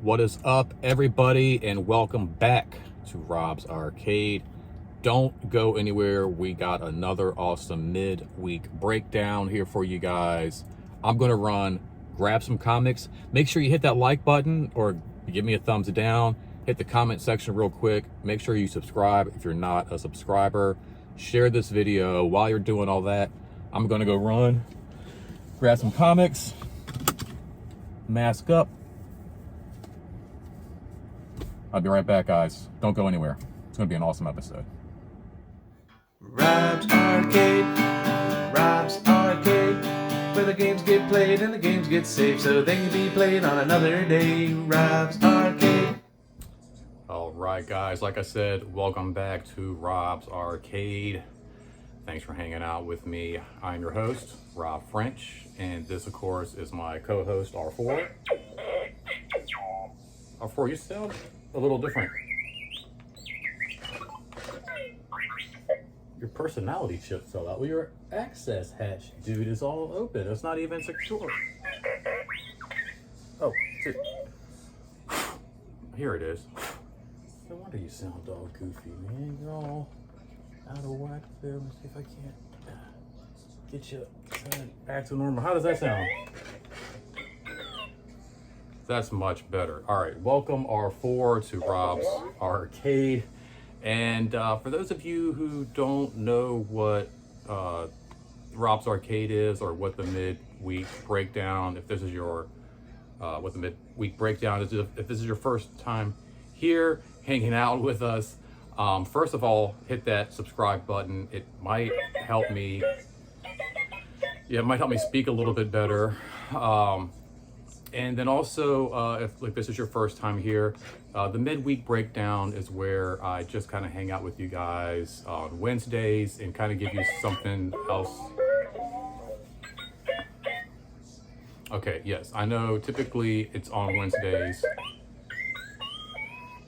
What is up, everybody, and welcome back to Rob's Arcade. Don't go anywhere. We got another awesome midweek breakdown here for you guys. I'm going to run, grab some comics. Make sure you hit that like button or give me a thumbs down. Hit the comment section real quick. Make sure you subscribe if you're not a subscriber. Share this video. While you're doing all that, I'm going to go run, grab some comics, mask up. I'll be right back, guys. Don't go anywhere. It's going to be an awesome episode. Rob's Arcade, Rob's Arcade, where the games get played and the games get saved so they can be played on another day. Rob's Arcade. All right, guys. Like I said, welcome back to Rob's Arcade. Thanks for hanging out with me. I'm your host, Rob French, and this, of course, is my co-host, R4. R4, you sound a little different. Your personality chip fell out. Well, your access hatch, dude, is all open. It's not even secure. Oh, dude. Here it is. No wonder you sound all goofy, man. You're all out of whack there. Let me see if I can't get you back to normal. How does that sound? That's much better. All right, welcome R4 to Rob's Arcade. And for those of you who don't know what Rob's Arcade is or what the midweek breakdown, if this is your what the midweek breakdown is, if this is your first time here hanging out with us, first of all, hit that subscribe button. It might help me. Yeah, it might help me speak a little bit better. And then also, if like this is your first time here, the midweek breakdown is where I just kind of hang out with you guys on Wednesdays and kind of give you something else. Okay, yes, I know typically it's on Wednesdays.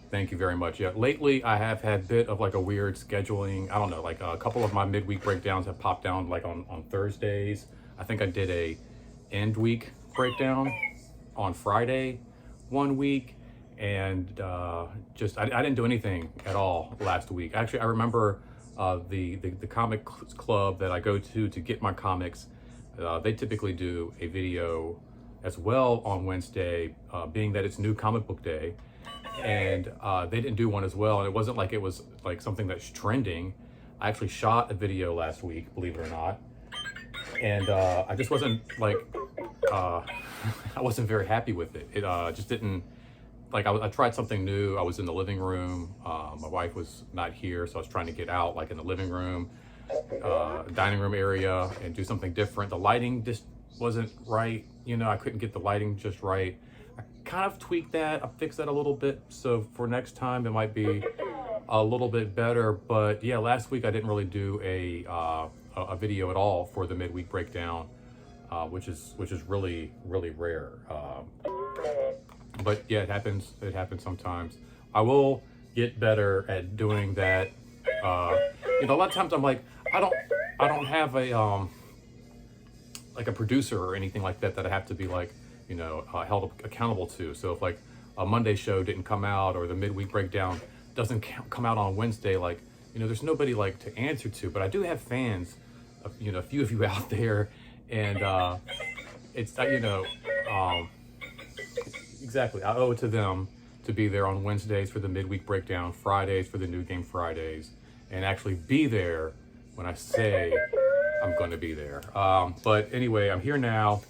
Thank you very much. Yeah, lately I have had a bit of like a weird scheduling. I don't know, like a couple of my midweek breakdowns have popped down like on Thursdays. I think I did a end week breakdown on Friday one week, and I didn't do anything at all last week. Actually, I remember the comic club that I go to get my comics, they typically do a video as well on Wednesday, being that it's New Comic Book Day, and they didn't do one as well, and it wasn't like it was like something that's trending. I actually shot a video last week, believe it or not, and I just wasn't like I wasn't very happy with it. It just didn't, like, I tried something new. I was in the living room. My wife was not here, so I was trying to get out, like in the living room, dining room area, and do something different. The lighting just wasn't right. You know, I couldn't get the lighting just right. I kind of tweaked that. I fixed that a little bit. So for next time, it might be a little bit better. But yeah, last week I didn't really do a video at all for the midweek breakdown. Which is really rare. But yeah, it happens sometimes. I will get better at doing that. You know, a lot of times I'm like, I don't have a like a producer or anything like that I have to be like, you know, held accountable to. So if like a Monday show didn't come out or the midweek breakdown doesn't come out on Wednesday, like, you know, there's nobody like to answer to. But I do have fans, you know, a few of you out there. And it's, you know, exactly, I owe it to them to be there on Wednesdays for the midweek breakdown, Fridays for the New Game Fridays, and actually be there when I say I'm going to be there. But anyway, I'm here now.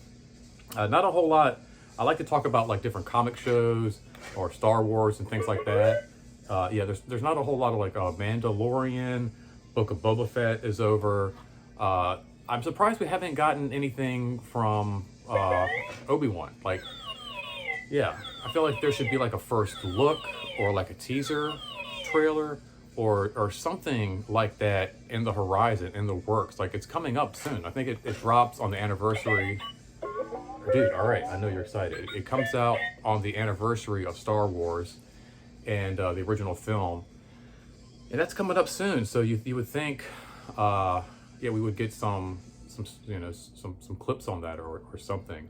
Not a whole lot. I like to talk about like different comic shows or Star Wars and things like that. Yeah, there's not a whole lot of like Mandalorian, Book of Boba Fett is over. I'm surprised we haven't gotten anything from Obi-Wan. Like, yeah, I feel like there should be like a first look or like a teaser trailer or something like that in the horizon, in the works. Like, it's coming up soon. I think it drops on the anniversary. Dude, all right, I know you're excited. It comes out on the anniversary of Star Wars and the original film. And that's coming up soon, so you would think... yeah, we would get some you know, some clips on that or something.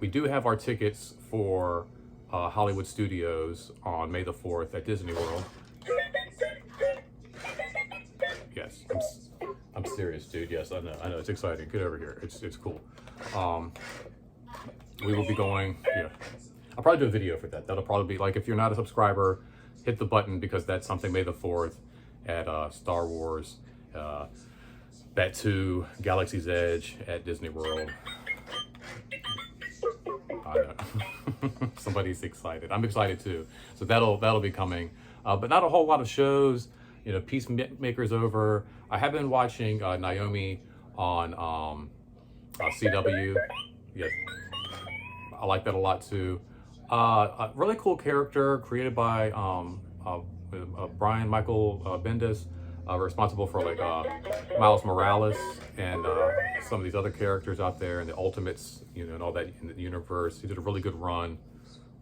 We do have our tickets for Hollywood Studios on May the 4th at Disney World. Yes, I'm serious, dude. Yes, I know, it's exciting. Get over here. It's cool. We will be going. Yeah, I'll probably do a video for that. That'll probably be like, if you're not a subscriber, hit the button, because that's something May the 4th at Star Wars, Batuu, Galaxy's Edge at Disney World. I know. Somebody's excited. I'm excited too. So that'll be coming. But not a whole lot of shows. You know, Peacemaker's over. I have been watching Naomi on CW. Yes, I like that a lot too. A really cool character created by Brian Michael Bendis, responsible for like Miles Morales and some of these other characters out there, and the Ultimates, you know, and all that in the universe. He did a really good run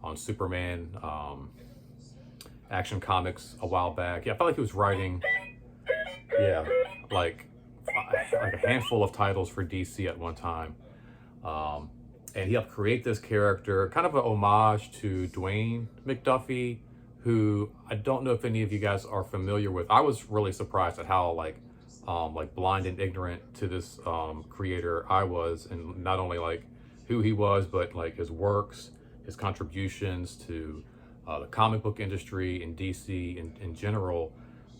on Superman Action Comics a while back. Yeah, I felt like he was writing, yeah, like a handful of titles for DC at one time. And he helped create this character, kind of an homage to Dwayne McDuffie, who I don't know if any of you guys are familiar with. I was really surprised at how like blind and ignorant to this creator I was, and not only like who he was, but like his works, his contributions to the comic book industry in DC in general.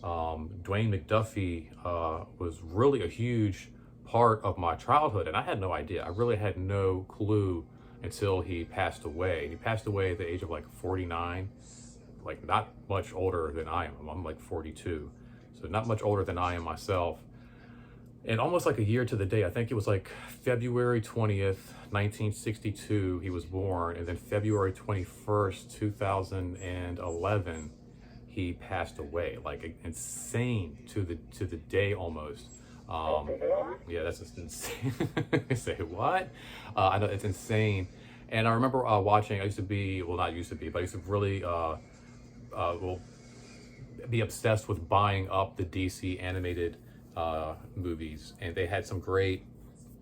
Dwayne McDuffie was really a huge part of my childhood, and I had no idea. I really had no clue until he passed away. He passed away at the age of like 49, like not much older than I am. I'm like 42, so not much older than I am myself. And almost like a year to the day, I think it was like February 20th, 1962, he was born, and then February 21st, 2011, he passed away. Like insane to the day almost. Yeah, that's just insane. Say what? I know, it's insane. And I remember watching. I used to be, well, not used to be, but I used to really be obsessed with buying up the DC animated movies, and they had some great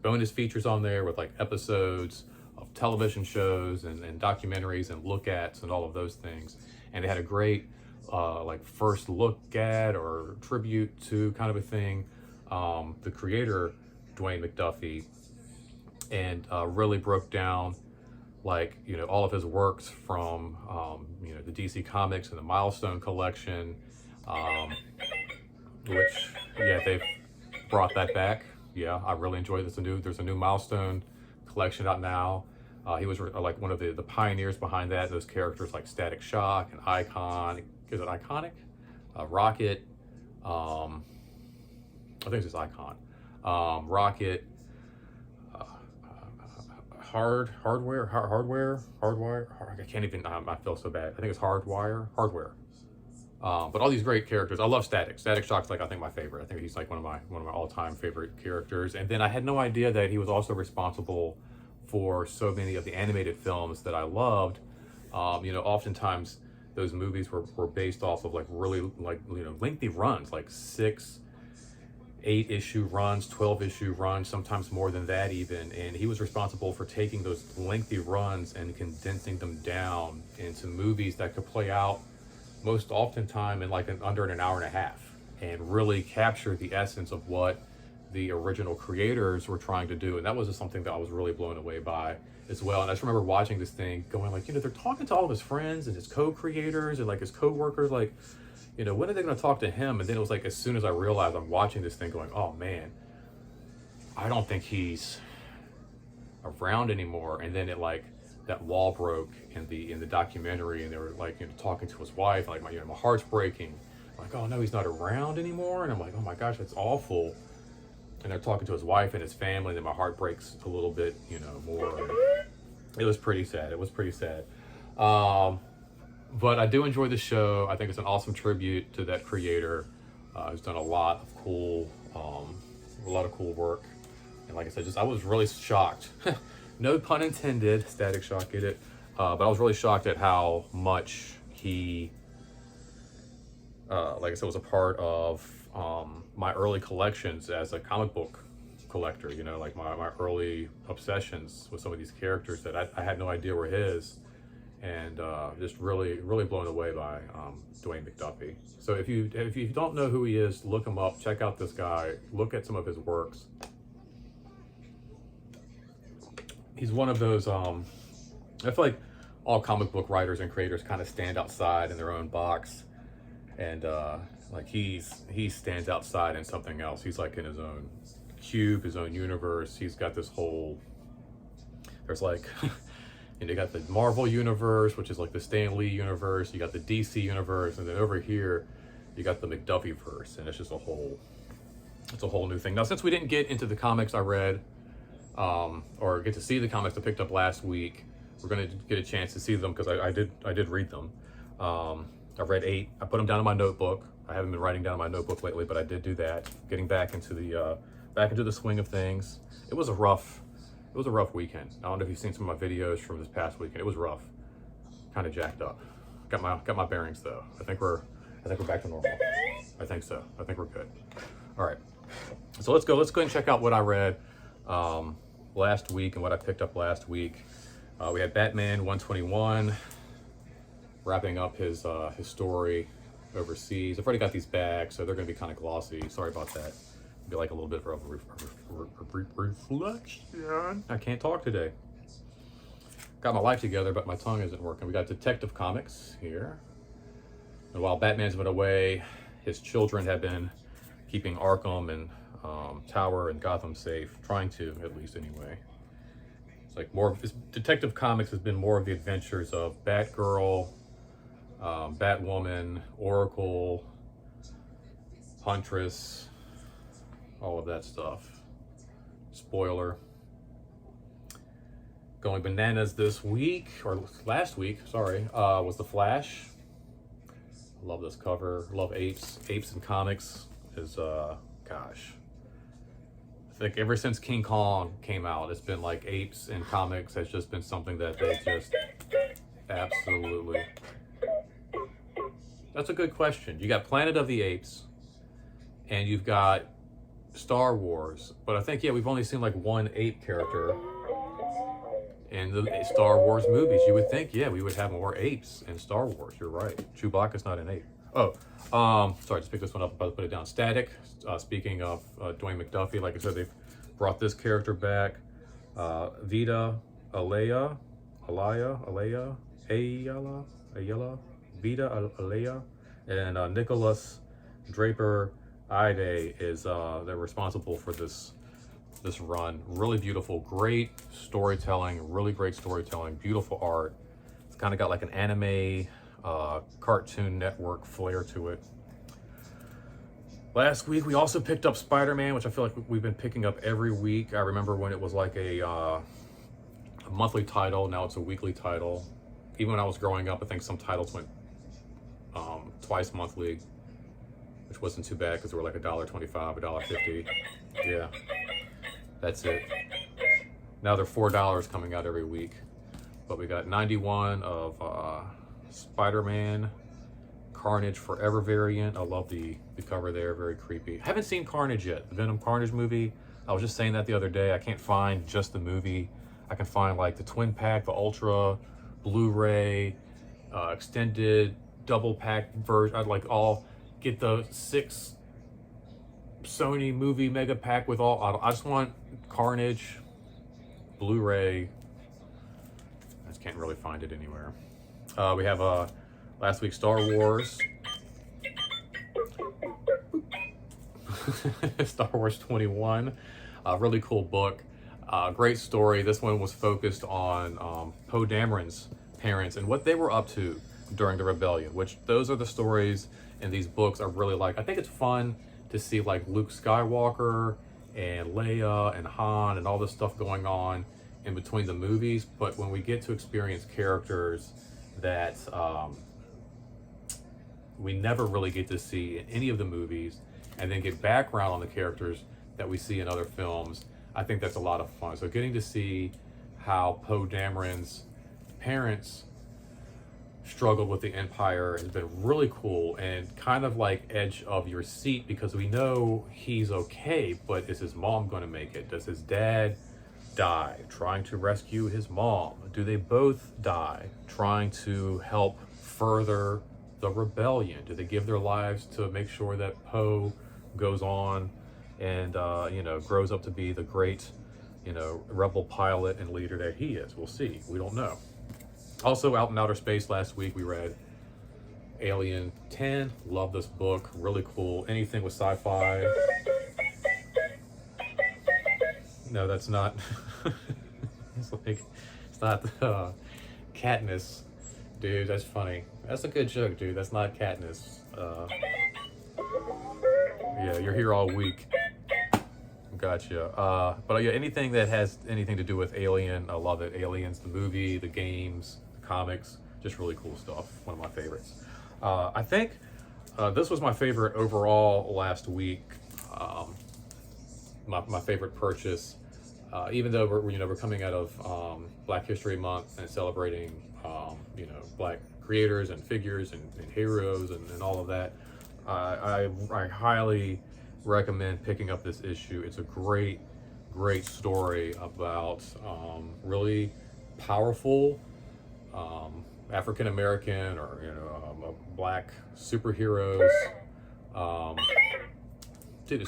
bonus features on there with like episodes of television shows and documentaries and look-ats and all of those things. And they had a great like first look at or tribute to kind of a thing, the creator Dwayne McDuffie, and really broke down like, you know, all of his works from you know, the DC Comics and the Milestone collection, which, yeah, they've brought that back. Yeah, I really enjoyed this. There's a new Milestone collection out now. He was like one of the pioneers behind that. Those characters like Static Shock and Icon. Is it Iconic? Rocket. I think it's just Icon. Rocket. Hardware. I can't even. I feel so bad. I think it's Hardware. But all these great characters. I love Static. Static Shock's like, I think, my favorite. I think he's like one of my all-time favorite characters. And then I had no idea that he was also responsible for so many of the animated films that I loved. You know, oftentimes those movies were based off of like really like, you know, lengthy runs, like 6, 8-issue runs, 12-issue runs, sometimes more than that even. And he was responsible for taking those lengthy runs and condensing them down into movies that could play out most oftentimes in like under an hour and a half, and really capture the essence of what the original creators were trying to do. And that was just something that I was really blown away by as well. And I just remember watching this thing going like, you know, they're talking to all of his friends and his co-creators and like his co-workers, like, you know, when are they going to talk to him? And then it was like, as soon as I realized, I'm watching this thing going, oh man, I don't think he's around anymore. And then it like, that wall broke in the documentary, and they were like, you know, talking to his wife, like, my heart's breaking. I'm like, oh no, he's not around anymore. And I'm like, oh my gosh, that's awful. And they're talking to his wife and his family, and then my heart breaks a little bit, you know, more. And it was pretty sad. But I do enjoy the show. I think it's an awesome tribute to that creator. He's done a lot of cool work. And like I said, I was really shocked. No pun intended, Static Shock, get it? But I was really shocked at how much he, like I said, was a part of my early collections as a comic book collector. You know, like my early obsessions with some of these characters that I had no idea were his. and just really blown away by Dwayne McDuffie. So if you don't know who he is, look him up. Check out this guy. Look at some of his works. He's one of those. I feel like all comic book writers and creators kind of stand outside in their own box, and like he stands outside in something else. He's like in his own cube, his own universe. He's got this whole. There's like. And you got the Marvel universe, which is like the Stan Lee universe. You got the DC universe, and then over here, you got the McDuffie verse, and it's just it's a whole new thing. Now, since we didn't get into the comics I read, or get to see the comics I picked up last week, we're gonna get a chance to see them because I did read them. I read 8. I put them down in my notebook. I haven't been writing down in my notebook lately, but I did do that. Getting back into the swing of things. It was a rough weekend. I don't know if you've seen some of my videos from this past weekend. It was rough, kind of jacked up. Got my bearings though. I think we're back to normal. I think so. I think we're good. All right. So let's go and check out what I read last week and what I picked up last week. We had Batman 121 wrapping up his story overseas. I've already got these bags, so they're going to be kind of glossy. Sorry about that. Be like a little bit of a reflection. I can't talk today. Got my life together, but my tongue isn't working. We got Detective Comics here. And while Batman's been away, his children have been keeping Arkham and Tower and Gotham safe, trying to, at least anyway. It's like more of Detective Comics has been more of the adventures of Batgirl, Batwoman, Oracle, Huntress, all of that stuff. Spoiler. Going bananas this week, or last week, sorry, was The Flash. Love this cover. Love apes. Apes in comics is, gosh. I think ever since King Kong came out, it's been like apes in comics has just been something that they just absolutely. That's a good question. You got Planet of the Apes, and you've got Star Wars, but I think, yeah, we've only seen like one ape character in the Star Wars movies. You would think, yeah, we would have more apes in Star Wars. You're right. Chewbacca's not an ape. Oh, sorry, just pick this one up, about to put it down. Static. Speaking of Dwayne McDuffie, like I said, they've brought this character back. Vita, Ayala, Vita, Alea, and Nicholas Draper Ide is they're responsible for this run. Really beautiful, great storytelling, really great storytelling, beautiful art. It's kind of got like an anime Cartoon Network flair to it. Last week we also picked up Spider-Man, which I feel like we've been picking up every week. I remember when it was like a monthly title. Now it's a weekly title. Even when I was growing up, I think some titles went twice monthly, which wasn't too bad because they were like $1.25, $1.50. Yeah, that's it. Now they're $4 coming out every week. But we got 91 of Spider-Man Carnage Forever variant. I love the cover there, very creepy. I haven't seen Carnage yet, the Venom Carnage movie. I was just saying that the other day. I can't find just the movie. I can find like the twin pack, the Ultra, Blu-ray, extended double pack version. I'd like all get the 6 Sony movie mega pack with all. I just want Carnage, Blu-ray. I just can't really find it anywhere. We have last week Star Wars. Star Wars 21. Really cool book. Great story. This one was focused on Poe Dameron's parents and what they were up to during the rebellion, which those are the stories in these books I really like. I think it's fun to see like Luke Skywalker and Leia and Han and all this stuff going on in between the movies, but when we get to experience characters that we never really get to see in any of the movies, and then get background on the characters that we see in other films, I think that's a lot of fun. So getting to see how Poe Dameron's parents struggled with the Empire has been really cool and kind of like edge of your seat, because we know he's okay, but is his mom going to make it? Does his dad die trying to rescue his mom? Do they both die trying to help further the rebellion? Do they give their lives to make sure that Poe goes on and grows up to be the great rebel pilot and leader that he is? We'll see. We don't know. Also, out in outer space last week, we read Alien 10. Love this book. Really cool. Anything with sci-fi. No, that's not. It's not Katniss, dude. That's funny. That's a good joke, dude. That's not Katniss. Yeah, you're here all week. Gotcha. But yeah, anything that has anything to do with Alien, I love it. Aliens, the movie, the games, the comics, just really cool stuff. One of my favorites. I think this was my favorite overall last week. My favorite purchase, even though we're coming out of Black History Month and celebrating Black creators and figures and heroes and all of that. I highly recommend picking up this issue. It's a great story about really powerful African American or Black superheroes. Dude,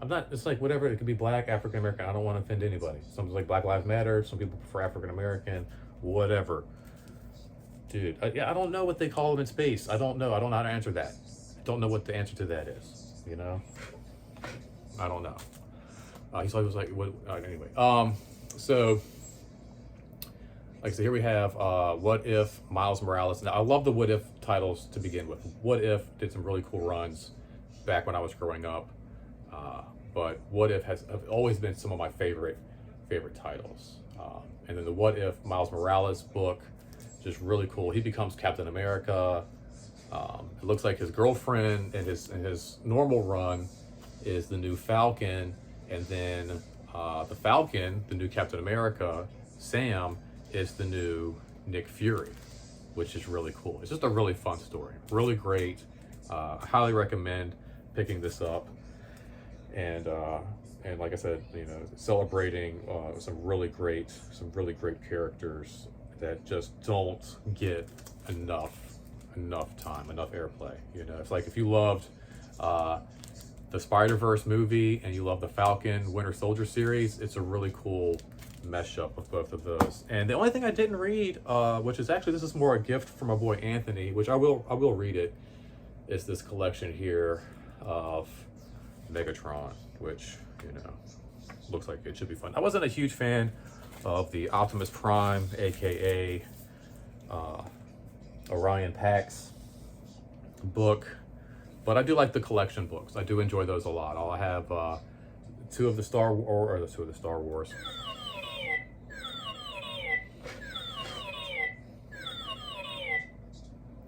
I'm not. It's like whatever. It could be Black, African American. I don't want to offend anybody. Some like Black Lives Matter. Some people prefer African American. Whatever. Dude, I don't know what they call them in space. I don't know. I don't know how to answer that. I don't know what the answer to that is. I don't know. He's always like, what? Anyway. So, like I said, here we have What If Miles Morales. Now, I love the What If titles to begin with. What If did some really cool runs back when I was growing up. But What If have always been some of my favorite titles. And then the What If Miles Morales book, just really cool. He becomes Captain America. It looks like his girlfriend in his normal run is the new Falcon, and then the Falcon, the new Captain America, Sam, is the new Nick Fury, which is really cool. It's just a really fun story, really great. I highly recommend picking this up, and like I said, celebrating some really great characters that just don't get enough time, enough airplay. It's like if you loved the Spider-Verse movie and you love the Falcon Winter Soldier series, it's a really cool mesh up of both of those. And the only thing I didn't read, which is actually, this is more a gift from my boy Anthony, which I will read it, is this collection here of Megatron, which looks like it should be fun. I wasn't a huge fan of the Optimus Prime, aka Orion Pax book, but I do like the collection books. I do enjoy those a lot. I'll have two of the Star Wars.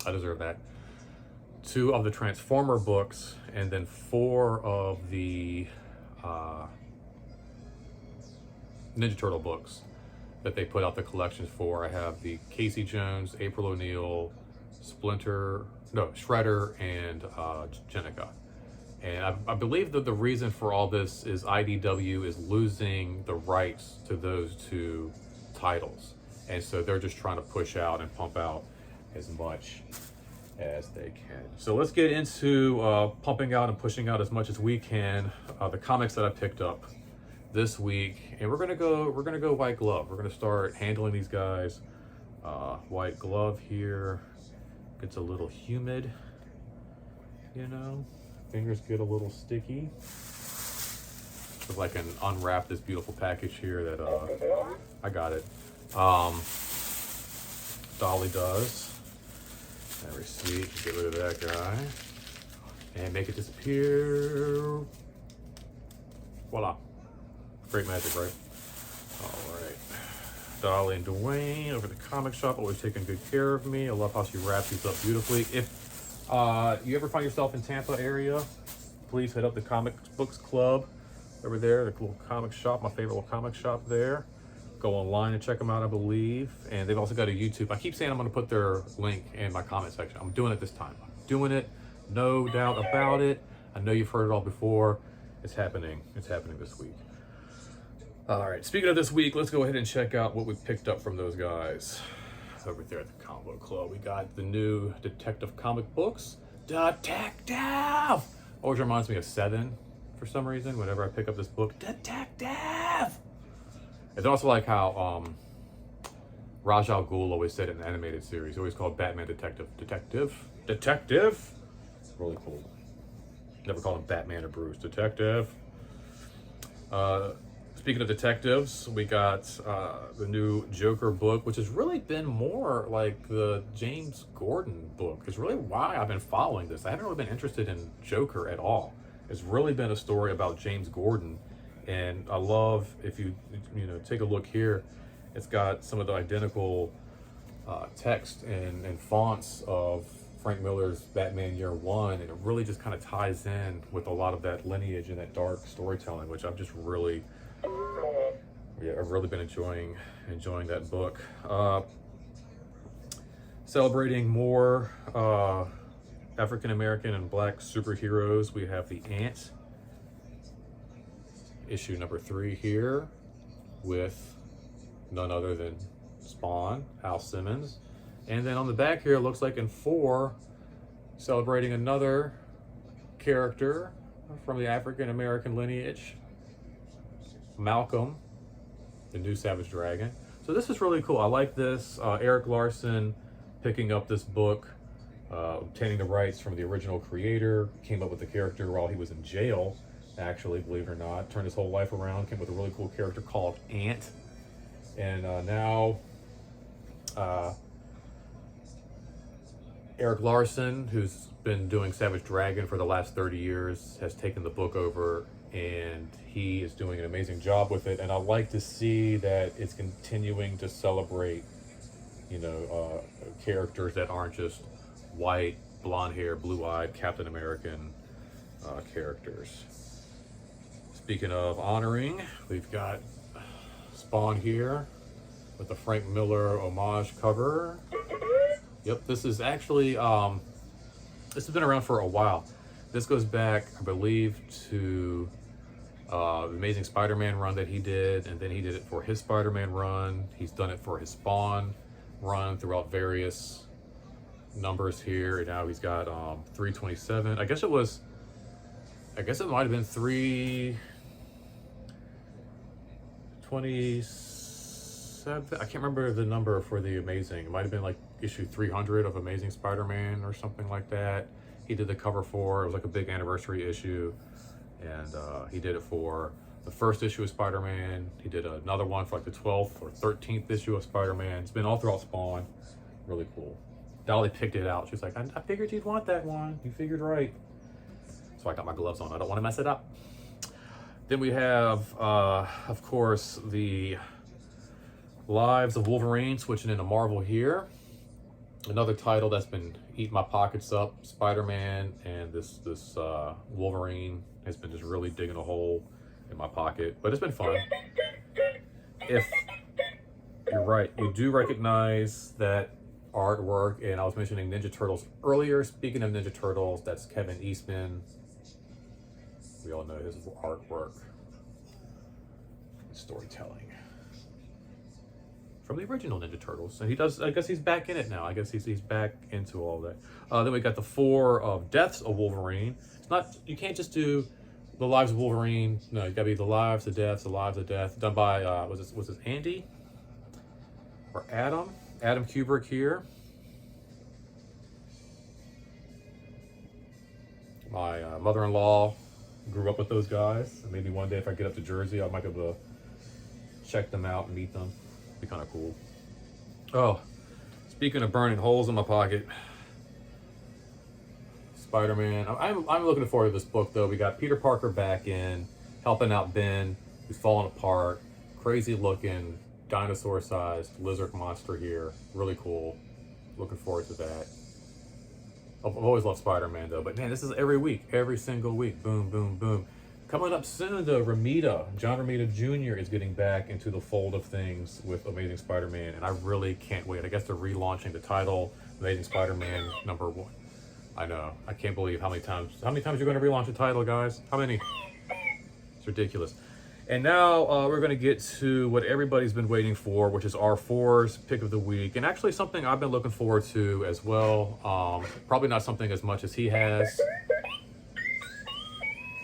I deserve that. 2 of the Transformer books, and then 4 of the Ninja Turtle books that they put out the collections for. I have the Casey Jones, April O'Neil, Shredder, and Jennica. And I believe that the reason for all this is IDW is losing the rights to those 2 titles. And so they're just trying to push out and pump out as much as they can. So let's get into pumping out and pushing out as much as we can the comics that I picked up this week, and we're gonna go White Glove. We're gonna start handling these guys. White Glove here gets a little humid, fingers get a little sticky. So I can unwrap this beautiful package here that I got it. Dolly does. That receipt, get rid of that guy and make it disappear. Voila. Great magic, right? All right. Dolly and Dwayne over at the comic shop, always taking good care of me. I love how she wraps these up beautifully. If you ever find yourself in Tampa area, please hit up the Comic Books Club over there, the little comic shop, my favorite little comic shop there. Go online and check them out, I believe. And they've also got a YouTube. I keep saying I'm going to put their link in my comment section. I'm doing it this time. I'm doing it, no doubt about it. I know you've heard it all before. It's happening. It's happening this week. All right, speaking of this week, let's go ahead and check out what we picked up from those guys. Over there at the Comic Book Club, we got the new Detective comic books. Detective! Always reminds me of Seven for some reason whenever I pick up this book. Detective! It's also like how Ra's al Ghul always said in the animated series. He always called Batman Detective. Detective? Detective? Really cool. Never called him Batman or Bruce. Detective. Speaking of detectives, we got the new Joker book, which has really been more like the James Gordon book. It's really why I've been following this. I haven't really been interested in Joker at all. It's really been a story about James Gordon, and I love, if you take a look here, it's got some of the identical text and fonts of Frank Miller's Batman Year One, and it really just kind of ties in with a lot of that lineage and that dark storytelling, which I've just really, I've really been enjoying that book. Celebrating more African American and Black superheroes, we have the Ant, issue number 3 here, with none other than Spawn, Al Simmons. And then on the back here, it looks like in 4, celebrating another character from the African American lineage, Malcolm, the new Savage Dragon. So this is really cool. I like this. Eric Larson picking up this book, obtaining the rights from the original creator, came up with the character while he was in jail, actually, believe it or not. Turned his whole life around, came up with a really cool character called Ant. And now Eric Larson, who's been doing Savage Dragon for the last 30 years, has taken the book over, and he is doing an amazing job with it. And I like to see that it's continuing to celebrate, characters that aren't just white, blonde hair, blue-eyed Captain American characters. Speaking of honoring, we've got Spawn here with the Frank Miller homage cover. Yep, this is actually, this has been around for a while. This goes back, I believe, to the Amazing Spider-Man run that he did, and then he did it for his Spider-Man run. He's done it for his Spawn run throughout various numbers here, and now he's got 327. I guess it might have been 327. I can't remember the number for the Amazing. It might have been like issue 300 of Amazing Spider-Man or something like that. He did the cover for. It was like a big anniversary issue, and he did it for the first issue of Spider-Man. He did another one for like the 12th or 13th issue of Spider-Man. It's been all throughout Spawn. Really cool. Dolly picked it out. She was like, I figured you'd want that one. You figured right. So I got my gloves on. I don't want to mess it up. Then we have, of course, the Lives of Wolverine, switching into Marvel here. Another title that's been eating my pockets up. Spider-Man and this Wolverine has been just really digging a hole in my pocket, but it's been fun. If you're right, you do recognize that artwork, and I was mentioning Ninja Turtles earlier. Speaking of Ninja Turtles, that's Kevin Eastman. We all know his artwork, storytelling from the original Ninja Turtles, and he does. I guess he's back in it now. I guess he's back into all that. Then we got the 4 of Deaths of Wolverine. It's not, you can't just do the Lives of Wolverine. No, you gotta be the Lives, the Deaths, the Lives of Death. Done by was this Andy or Adam Kubrick here. My mother-in-law grew up with those guys. Maybe one day if I get up to Jersey, I might be able to check them out and meet them. Be kind of cool. Oh, speaking of burning holes in my pocket, Spider-Man. I'm looking forward to this book though. We got Peter Parker back in, helping out Ben, who's falling apart. Crazy looking, dinosaur-sized lizard monster here. Really cool. Looking forward to that. I've always loved Spider-Man though, but man, this is every week, every single week. Boom, boom, boom. Coming up soon though, John Romita Jr. is getting back into the fold of things with Amazing Spider-Man, and I really can't wait. I guess they're relaunching the title, Amazing Spider-Man #1. I know, I can't believe how many times you're going to relaunch a title, guys. How many? It's ridiculous. And now we're going to get to what everybody's been waiting for, which is R4's pick of the week. And actually something I've been looking forward to as well. Probably not something as much as he has.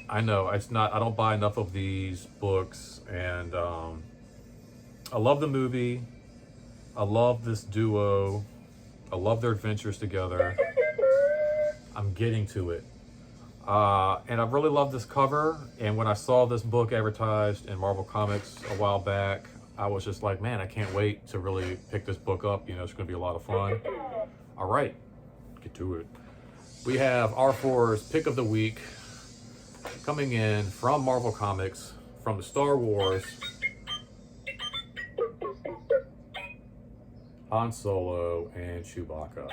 I know, it's not, I don't buy enough of these books. And I love the movie. I love this duo. I love their adventures together. I'm getting to it. And I really love this cover. And when I saw this book advertised in Marvel Comics a while back, I was just like, man, I can't wait to really pick this book up. You know, it's going to be a lot of fun. All right, get to it. We have R4's pick of the week coming in from Marvel Comics, from the Star Wars, Han Solo and Chewbacca.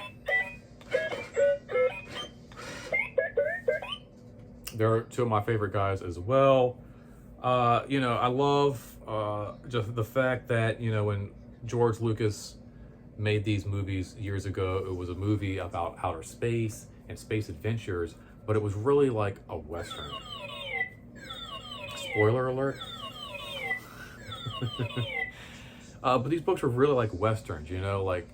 They're two of my favorite guys as well. You know, I love just the fact that, you know, when George Lucas made these movies years ago, it was a movie about outer space and space adventures, but it was really like a Western. Spoiler alert. But these books were really like Westerns, you know, like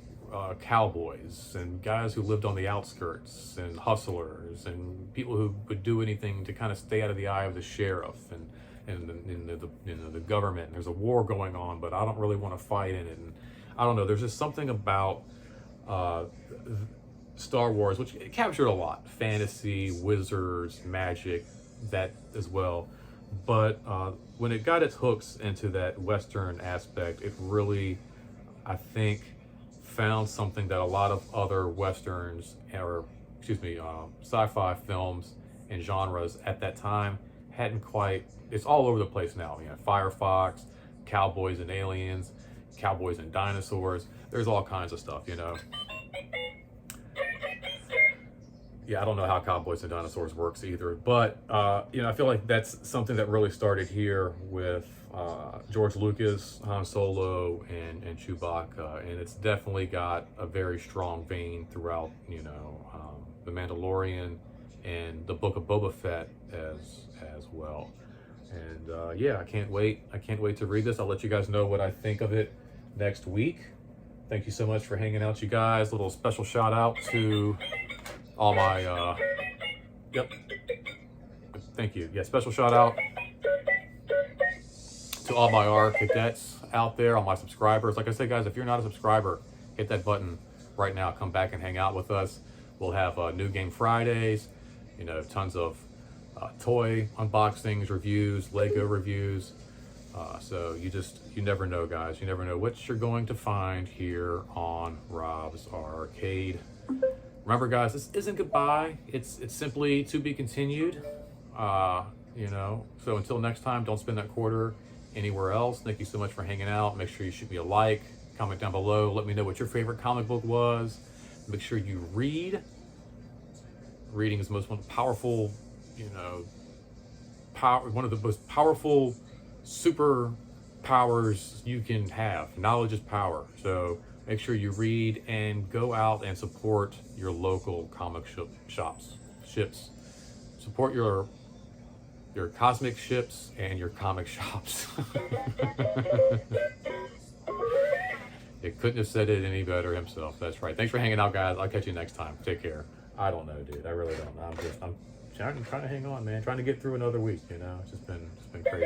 cowboys and guys who lived on the outskirts and hustlers and people who would do anything to kind of stay out of the eye of the sheriff and the government. And there's a war going on, but I don't really want to fight in it. And I don't know, there's just something about Star Wars, which captured a lot. Fantasy, wizards, magic, that as well. But when it got its hooks into that Western aspect, it really, I think, found something that a lot of other Westerns, or excuse me, sci-fi films and genres at that time hadn't quite. It's all over the place now. You know, Firefox, cowboys and aliens, cowboys and dinosaurs. There's all kinds of stuff, you know. Yeah, I don't know how cowboys and dinosaurs works either, but you know, I feel like that's something that really started here with George Lucas, Han Solo, and Chewbacca, and it's definitely got a very strong vein throughout, you know, The Mandalorian and the Book of Boba Fett as well. And yeah, I can't wait to read this. I'll let you guys know what I think of it next week. Thank you so much for hanging out, you guys. A little special shout out to all my yep, thank you. Yeah, special shout out to all my R cadets out there, all my subscribers. Like I said, guys, if you're not a subscriber, hit that button right now. Come back and hang out with us. We'll have New Game Fridays, you know, tons of toy unboxings, reviews, Lego reviews. So you never know, guys. You never know what you're going to find here on Rob's Arcade. Remember, guys, this isn't goodbye. It's simply to be continued. You know, so until next time, don't spend that quarter anywhere else. Thank you so much for hanging out. Make sure you shoot me a like, comment down below. Let me know what your favorite comic book was. Make sure you read. Reading is the most powerful, you know, one of the most powerful superpowers you can have. Knowledge is power. So make sure you read and go out and support your local comic ships. Support your cosmic ships and your comic shops. He couldn't have said it any better himself. That's right. Thanks for hanging out, guys. I'll catch you next time. Take care. I don't know, dude. I really don't. I'm trying to hang on, man. Trying to get through another week, you know. It's been crazy.